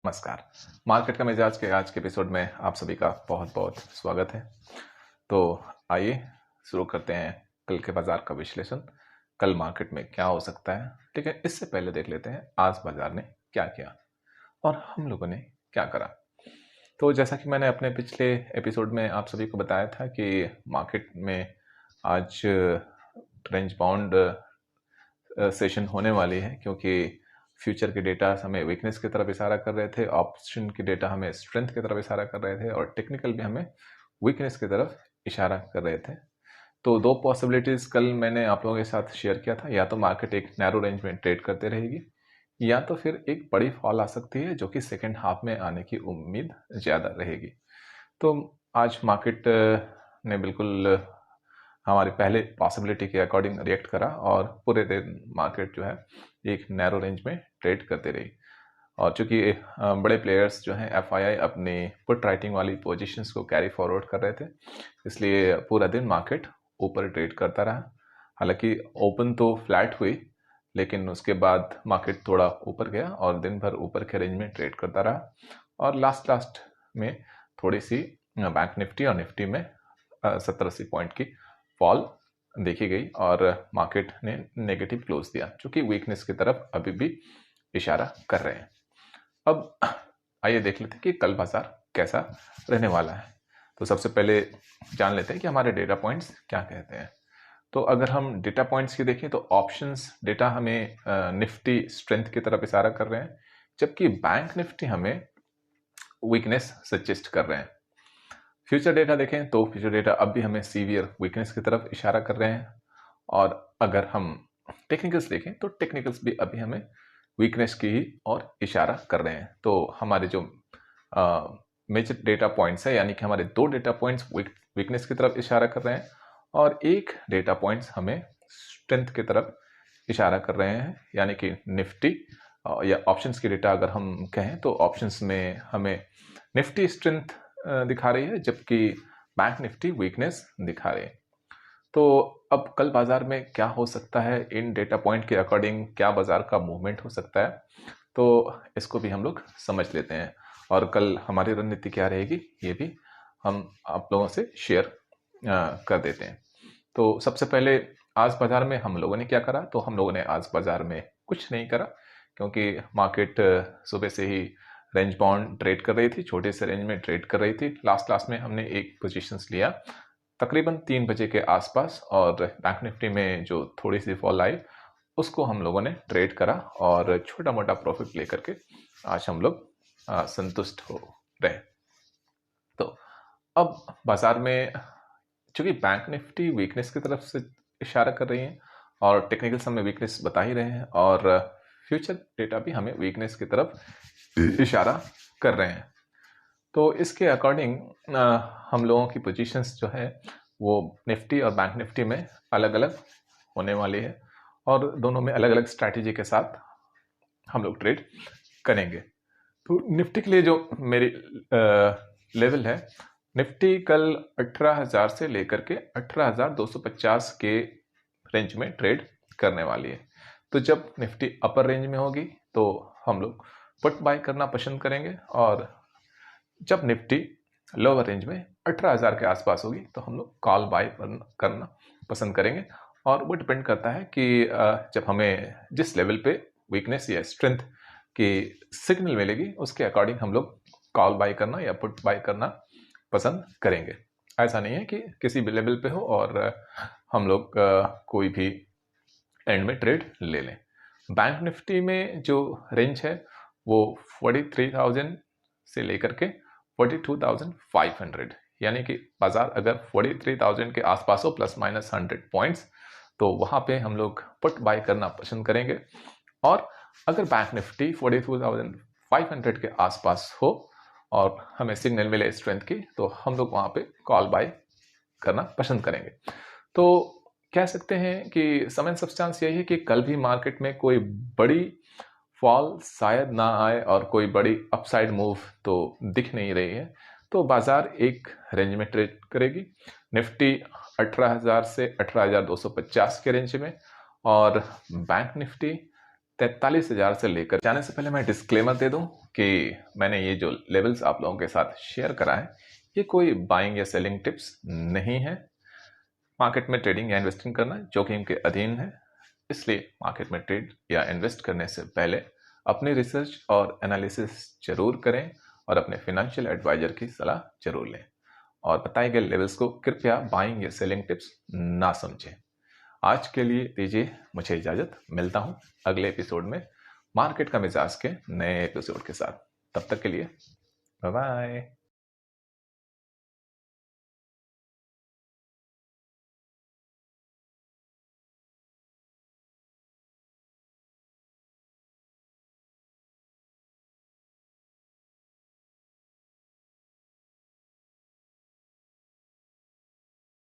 नमस्कार। मार्केट का मिजाज के आज के एपिसोड में आप सभी का बहुत बहुत स्वागत है। तो आइए शुरू करते हैं कल के बाजार का विश्लेषण। कल मार्केट में क्या हो सकता है, ठीक है। इससे पहले देख लेते हैं आज बाजार ने क्या किया और हम लोगों ने क्या करा। तो जैसा कि मैंने अपने पिछले एपिसोड में आप सभी को बताया था कि मार्केट में आज रेंज बाउंड सेशन होने वाली है, क्योंकि फ्यूचर के डेटा हमें वीकनेस की तरफ इशारा कर रहे थे, ऑप्शन के डेटा हमें स्ट्रेंथ की तरफ इशारा कर रहे थे और टेक्निकल भी हमें वीकनेस की तरफ इशारा कर रहे थे। तो दो पॉसिबिलिटीज कल मैंने आप लोगों के साथ शेयर किया था, या तो मार्केट एक नैरो रेंज में ट्रेड करते रहेगी या तो फिर एक बड़ी फॉल आ सकती है जो कि सेकेंड हाफ में आने की उम्मीद ज़्यादा रहेगी। तो आज मार्केट ने बिल्कुल हमारी पहले पॉसिबिलिटी के अकॉर्डिंग रिएक्ट करा और पूरे दिन मार्केट जो है एक नैरो रेंज में ट्रेड करते रही। और चूंकि बड़े प्लेयर्स जो हैं एफआईआई अपनी पुट राइटिंग वाली पोजीशंस को कैरी फॉरवर्ड कर रहे थे, इसलिए पूरा दिन मार्केट ऊपर ट्रेड करता रहा। हालांकि ओपन तो फ्लैट हुई, लेकिन उसके बाद मार्केट थोड़ा ऊपर गया और दिन भर ऊपर के रेंज में ट्रेड करता रहा। और लास्ट में थोड़ी सी बैंक निफ्टी और निफ्टी में 70-80 पॉइंट की फॉल देखी गई और मार्केट ने नेगेटिव क्लोज दिया, चूंकि वीकनेस की तरफ अभी भी इशारा कर रहे हैं। अब आइए देख लेते हैं कि कल बाजार कैसा रहने वाला है। तो सबसे पहले जान लेते हैं कि हमारे डेटा पॉइंट्स क्या कहते हैं। तो अगर हम डेटा पॉइंट्स की देखें तो ऑप्शंस डेटा हमें निफ्टी स्ट्रेंथ की तरफ इशारा कर रहे हैं, जबकि बैंक निफ्टी हमें वीकनेस सजेस्ट कर रहे हैं। फ्यूचर डेटा देखें तो फ्यूचर डेटा अब भी हमें सीवियर वीकनेस की तरफ इशारा कर रहे हैं। और अगर हम टेक्निकल्स देखें तो टेक्निकल्स भी अभी हमें वीकनेस की ही और इशारा कर रहे हैं। तो हमारे जो मेजर डेटा पॉइंट्स है, यानी कि हमारे दो डेटा पॉइंट्स वीकनेस की तरफ इशारा कर रहे हैं और एक डेटा पॉइंट्स हमें स्ट्रेंथ की तरफ इशारा कर रहे हैं, यानी कि निफ्टी या ऑप्शंस की डेटा अगर हम कहें तो ऑप्शंस में हमें निफ्टी स्ट्रेंथ दिखा रही है, जबकि बैंक निफ्टी वीकनेस दिखा रही है। तो अब कल बाजार में क्या हो सकता है, इन डेटा पॉइंट के अकॉर्डिंग क्या बाजार का मूवमेंट हो सकता है, तो इसको भी हम लोग समझ लेते हैं और कल हमारी रणनीति क्या रहेगी ये भी हम आप लोगों से शेयर कर देते हैं। तो सबसे पहले आज बाजार में हम लोगों ने क्या करा, तो हम लोगों ने आज बाजार में कुछ नहीं करा, क्योंकि मार्केट सुबह से ही रेंज बाउंड ट्रेड कर रही थी, छोटे से रेंज में ट्रेड कर रही थी। लास्ट में हमने एक पोजीशंस लिया तकरीबन 3 बजे के आसपास, और बैंक निफ्टी में जो थोड़ी सी फॉल आई उसको हम लोगों ने ट्रेड करा और छोटा मोटा प्रॉफिट लेकर के आज हम लोग संतुष्ट हो रहे। तो अब बाजार में चूंकि बैंक निफ्टी वीकनेस की तरफ से इशारा कर रही है और टेक्निकल्स हमें वीकनेस बता ही रहे हैं और फ्यूचर डेटा भी हमें वीकनेस की तरफ इशारा कर रहे हैं, तो इसके अकॉर्डिंग हम लोगों की पोजीशंस जो है वो निफ्टी और बैंक निफ्टी में अलग अलग होने वाली है और दोनों में अलग अलग स्ट्रैटेजी के साथ हम लोग ट्रेड करेंगे। तो निफ्टी के लिए जो मेरी लेवल है, निफ्टी कल 18,000 से लेकर के 18,250 के रेंज में ट्रेड करने वाली है। तो जब निफ्टी अपर रेंज में होगी तो हम लोग पुट बाय करना पसंद करेंगे, और जब निफ्टी लोअर रेंज में 18,000 के आसपास होगी तो हम लोग कॉल बाय करना पसंद करेंगे। और वो डिपेंड करता है कि जब हमें जिस लेवल पे वीकनेस या स्ट्रेंथ की सिग्नल मिलेगी उसके अकॉर्डिंग हम लोग कॉल बाय करना या पुट बाय करना पसंद करेंगे। ऐसा नहीं है कि किसी भी लेवल पे हो और हम लोग कोई भी एंड में ट्रेड ले लें। बैंक निफ्टी में जो रेंज है वो 43,000 से लेकर के 42,500, यानी कि बाजार अगर 43,000 के आसपास हो प्लस माइनस 100 पॉइंट्स, तो वहां पे हम लोग पुट बाय करना पसंद करेंगे। और अगर बैंक निफ्टी 42,500 के आसपास हो और हमें सिग्नल मिले स्ट्रेंथ की, तो हम लोग वहां पे कॉल बाय करना पसंद करेंगे। तो कह सकते हैं कि सम एंड सब्सटेंस यही है कि कल भी मार्केट में कोई बड़ी फॉल शायद ना आए और कोई बड़ी अपसाइड मूव तो दिख नहीं रही है। तो बाजार एक रेंज में ट्रेड करेगी, निफ्टी 18,000 से 18,250 के रेंज में, और बैंक निफ्टी 43,000 से लेकर जाने से पहले मैं डिस्क्लेमर दे दूं कि मैंने ये जो लेवल्स आप लोगों के साथ शेयर करा है ये कोई बाइंग या सेलिंग टिप्स नहीं है। मार्केट में ट्रेडिंग या इन्वेस्टिंग करना जोखिम के अधीन है, इसलिए मार्केट में ट्रेड या इन्वेस्ट करने से पहले अपनी रिसर्च और एनालिसिस जरूर करें और अपने फाइनेंशियल एडवाइजर की सलाह जरूर लें और बताए गए लेवल्स को कृपया बाइंग या सेलिंग टिप्स ना समझें। आज के लिए दीजिए मुझे इजाजत, मिलता हूं अगले एपिसोड में मार्केट का मिजाज के नए एपिसोड के साथ। तब तक के लिए बाय बाय।